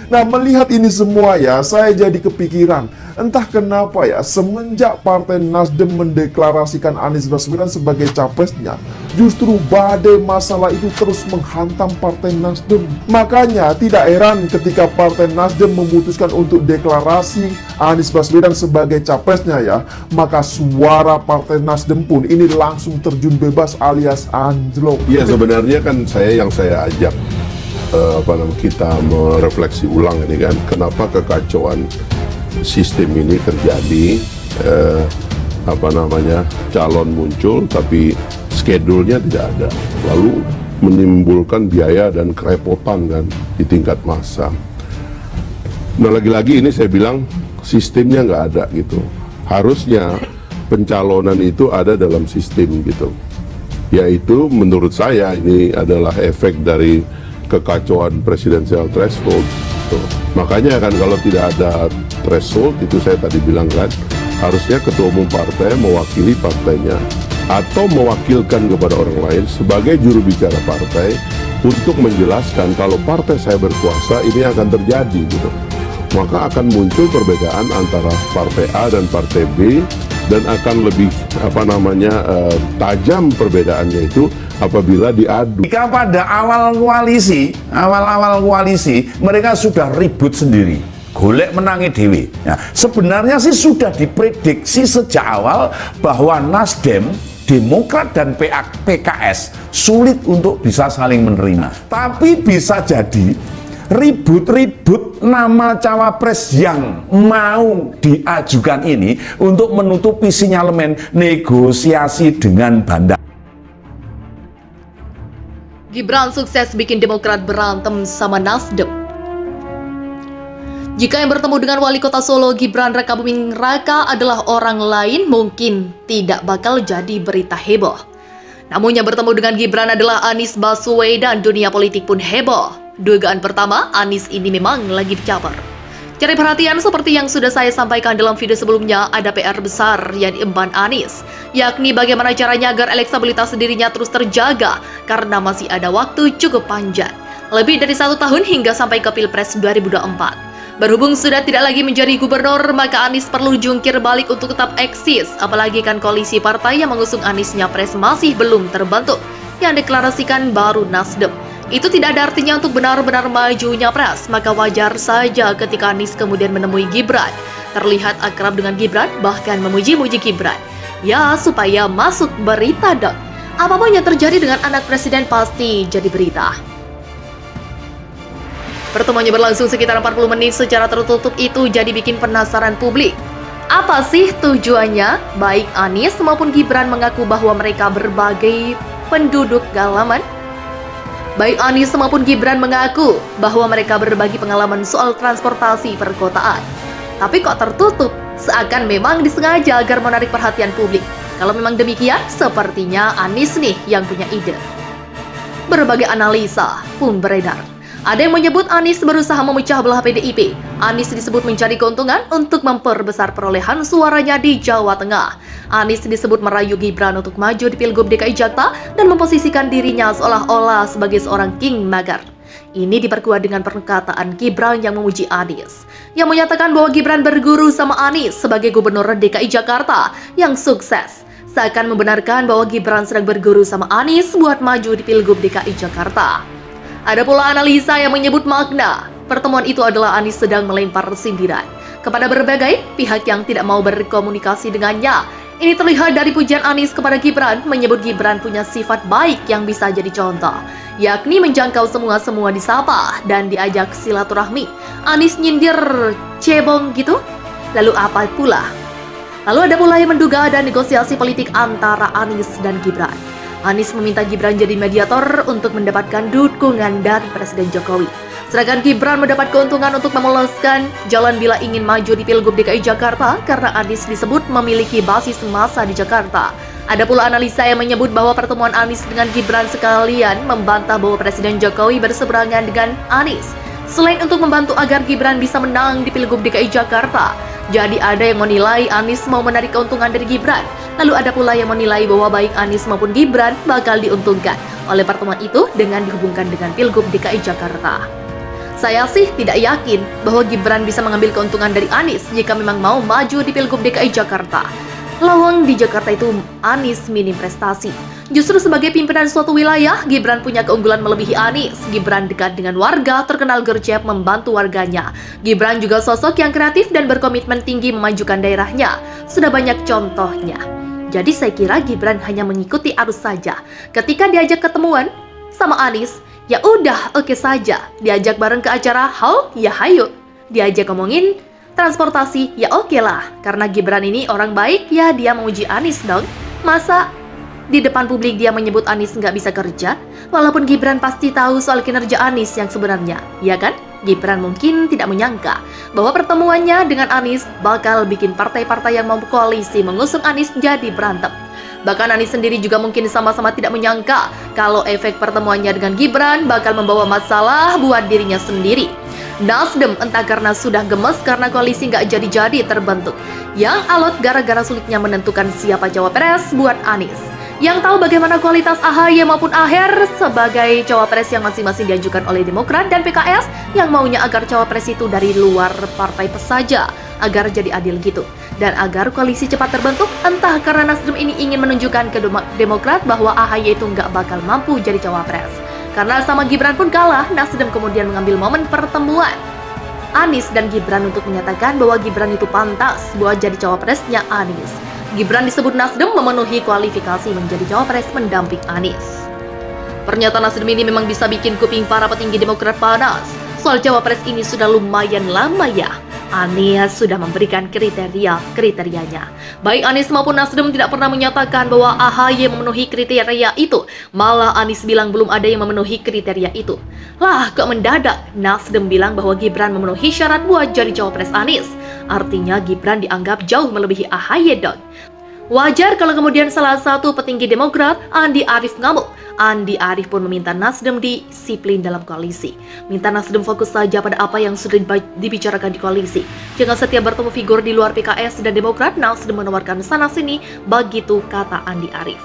Nah, melihat ini semua ya, saya jadi kepikiran, entah kenapa ya, semenjak Partai Nasdem mendeklarasikan Anies Baswedan sebagai capresnya, justru badai masalah itu terus menghantam Partai Nasdem. Makanya tidak heran ketika Partai Nasdem memutuskan untuk deklarasi Anies Baswedan sebagai capresnya ya, maka suara Partai Nasdem pun ini langsung terjun bebas alias anjlok. Iya, sebenarnya kan yang saya ajak kita merefleksi ulang ini kan, kenapa kekacauan sistem ini terjadi, calon muncul tapi schedule-nya tidak ada, lalu menimbulkan biaya dan kerepotan kan di tingkat massa. Nah, lagi-lagi ini saya bilang sistemnya nggak ada gitu. Harusnya pencalonan itu ada dalam sistem gitu, yaitu menurut saya ini adalah efek dari kekacauan presidensial threshold. Makanya kan kalau tidak ada threshold, itu saya tadi bilang kan, harusnya ketua umum partai mewakili partainya atau mewakilkan kepada orang lain sebagai juru bicara partai untuk menjelaskan kalau partai saya berkuasa ini akan terjadi gitu. Maka akan muncul perbedaan antara partai A dan partai B, dan akan lebih tajam perbedaannya itu apabila diadu. Jika pada awal koalisi mereka sudah ribut sendiri, golek menangi dewi. Nah, sebenarnya sih sudah diprediksi sejak awal bahwa Nasdem, Demokrat dan PKS sulit untuk bisa saling menerima. Tapi bisa jadi ribut-ribut nama cawapres yang mau diajukan ini untuk menutupi sinyalemen negosiasi dengan Banda. Gibran sukses bikin Demokrat berantem sama Nasdem. Jika yang bertemu dengan wali kota Solo Gibran Rakabuming Raka adalah orang lain, mungkin tidak bakal jadi berita heboh. Namun yang bertemu dengan Gibran adalah Anies Baswedan, dunia politik pun heboh. Dugaan pertama, Anies ini memang lagi dicaper. Cari perhatian seperti yang sudah saya sampaikan dalam video sebelumnya, ada PR besar yang diemban Anies, yakni bagaimana caranya agar elektabilitas dirinya terus terjaga karena masih ada waktu cukup panjang, lebih dari 1 tahun hingga sampai ke Pilpres 2024. Berhubung sudah tidak lagi menjadi gubernur, maka Anies perlu jungkir balik untuk tetap eksis, apalagi kan koalisi partai yang mengusung Anies Nyapres masih belum terbentuk, yang deklarasikan baru Nasdem. Itu tidak ada artinya untuk benar-benar maju Nyapres, maka wajar saja ketika Anies kemudian menemui Gibran. Terlihat akrab dengan Gibran, bahkan memuji-muji Gibran. Ya, supaya masuk berita dong. Apapun yang terjadi dengan anak presiden pasti jadi berita. Pertemuannya berlangsung sekitar 40 menit secara tertutup, itu jadi bikin penasaran publik. Apa sih tujuannya? Baik Anies maupun Gibran mengaku bahwa mereka berbagai penduduk galaman. Baik Anies maupun Gibran mengaku bahwa mereka berbagi pengalaman soal transportasi perkotaan. Tapi kok tertutup? Seakan memang disengaja agar menarik perhatian publik. Kalau memang demikian, sepertinya Anies nih yang punya ide. Berbagai analisa pun beredar. Ada yang menyebut Anies berusaha memecah belah PDIP. Anies disebut mencari keuntungan untuk memperbesar perolehan suaranya di Jawa Tengah. Anies disebut merayu Gibran untuk maju di Pilgub DKI Jakarta dan memposisikan dirinya seolah-olah sebagai seorang kingmaker. Ini diperkuat dengan perkataan Gibran yang memuji Anies, yang menyatakan bahwa Gibran berguru sama Anies sebagai gubernur DKI Jakarta yang sukses. Seakan membenarkan bahwa Gibran sedang berguru sama Anies buat maju di Pilgub DKI Jakarta. Ada pula analisa yang menyebut makna pertemuan itu adalah Anies sedang melempar sindiran kepada berbagai pihak yang tidak mau berkomunikasi dengannya. Ini terlihat dari pujian Anies kepada Gibran, menyebut Gibran punya sifat baik yang bisa jadi contoh, yakni menjangkau semua disapa dan diajak silaturahmi. Anies nyindir cebong gitu? Lalu apa pula? Lalu ada pula yang menduga ada negosiasi politik antara Anies dan Gibran. Anies meminta Gibran jadi mediator untuk mendapatkan dukungan dari Presiden Jokowi. Sedangkan Gibran mendapat keuntungan untuk memoloskan jalan bila ingin maju di Pilgub DKI Jakarta karena Anies disebut memiliki basis massa di Jakarta. Ada pula analisa yang menyebut bahwa pertemuan Anies dengan Gibran sekalian membantah bahwa Presiden Jokowi berseberangan dengan Anies. Selain untuk membantu agar Gibran bisa menang di Pilgub DKI Jakarta, jadi ada yang menilai Anies mau menarik keuntungan dari Gibran. Lalu ada pula yang menilai bahwa baik Anies maupun Gibran bakal diuntungkan oleh pertemuan itu dengan dihubungkan dengan Pilgub DKI Jakarta. Saya sih tidak yakin bahwa Gibran bisa mengambil keuntungan dari Anies jika memang mau maju di Pilgub DKI Jakarta. Lawang di Jakarta itu Anies minim prestasi. Justru sebagai pimpinan suatu wilayah, Gibran punya keunggulan melebihi Anies. Gibran dekat dengan warga, terkenal gercep membantu warganya. Gibran juga sosok yang kreatif dan berkomitmen tinggi memajukan daerahnya. Sudah banyak contohnya. Jadi saya kira Gibran hanya mengikuti arus saja. Ketika diajak ketemuan sama Anies, ya udah oke saja. Diajak bareng ke acara haul, ya hayu. Diajak ngomongin transportasi, ya oke lah. Karena Gibran ini orang baik, ya dia menguji Anies dong. Masa di depan publik dia menyebut Anies nggak bisa kerja? Walaupun Gibran pasti tahu soal kinerja Anies yang sebenarnya, ya kan? Gibran mungkin tidak menyangka bahwa pertemuannya dengan Anies bakal bikin partai-partai yang mau koalisi mengusung Anies jadi berantem. Bahkan Anies sendiri juga mungkin sama-sama tidak menyangka kalau efek pertemuannya dengan Gibran bakal membawa masalah buat dirinya sendiri. Nasdem entah karena sudah gemes karena koalisi nggak jadi-jadi terbentuk, yang alot gara-gara sulitnya menentukan siapa cawapres buat Anies. Yang tahu bagaimana kualitas AHY maupun Aher sebagai cawapres yang masing-masing diajukan oleh Demokrat dan PKS yang maunya agar cawapres itu dari luar partai saja, agar jadi adil gitu. Dan agar koalisi cepat terbentuk, entah karena Nasdem ini ingin menunjukkan ke Demokrat bahwa AHY itu nggak bakal mampu jadi cawapres. Karena sama Gibran pun kalah, Nasdem kemudian mengambil momen pertemuan Anies dan Gibran untuk menyatakan bahwa Gibran itu pantas buat jadi cawapresnya Anies. Gibran disebut Nasdem memenuhi kualifikasi menjadi cawapres pendamping Anies. Pernyataan Nasdem ini memang bisa bikin kuping para petinggi Demokrat panas. Soal cawapres ini sudah lumayan lama ya. Anies sudah memberikan kriterianya. Baik Anies maupun Nasdem tidak pernah menyatakan bahwa AHY memenuhi kriteria itu. Malah Anies bilang belum ada yang memenuhi kriteria itu. Lah, kok mendadak Nasdem bilang bahwa Gibran memenuhi syarat buat jadi cawapres Anies. Artinya Gibran dianggap jauh melebihi AHY dong. Wajar kalau kemudian salah satu petinggi Demokrat, Andi Arief, ngamuk. Andi Arief pun meminta Nasdem disiplin dalam koalisi. Minta Nasdem fokus saja pada apa yang sudah dibicarakan di koalisi. Jangan setiap bertemu figur di luar PKS dan Demokrat, Nasdem menawarkan sana-sini, begitu kata Andi Arief.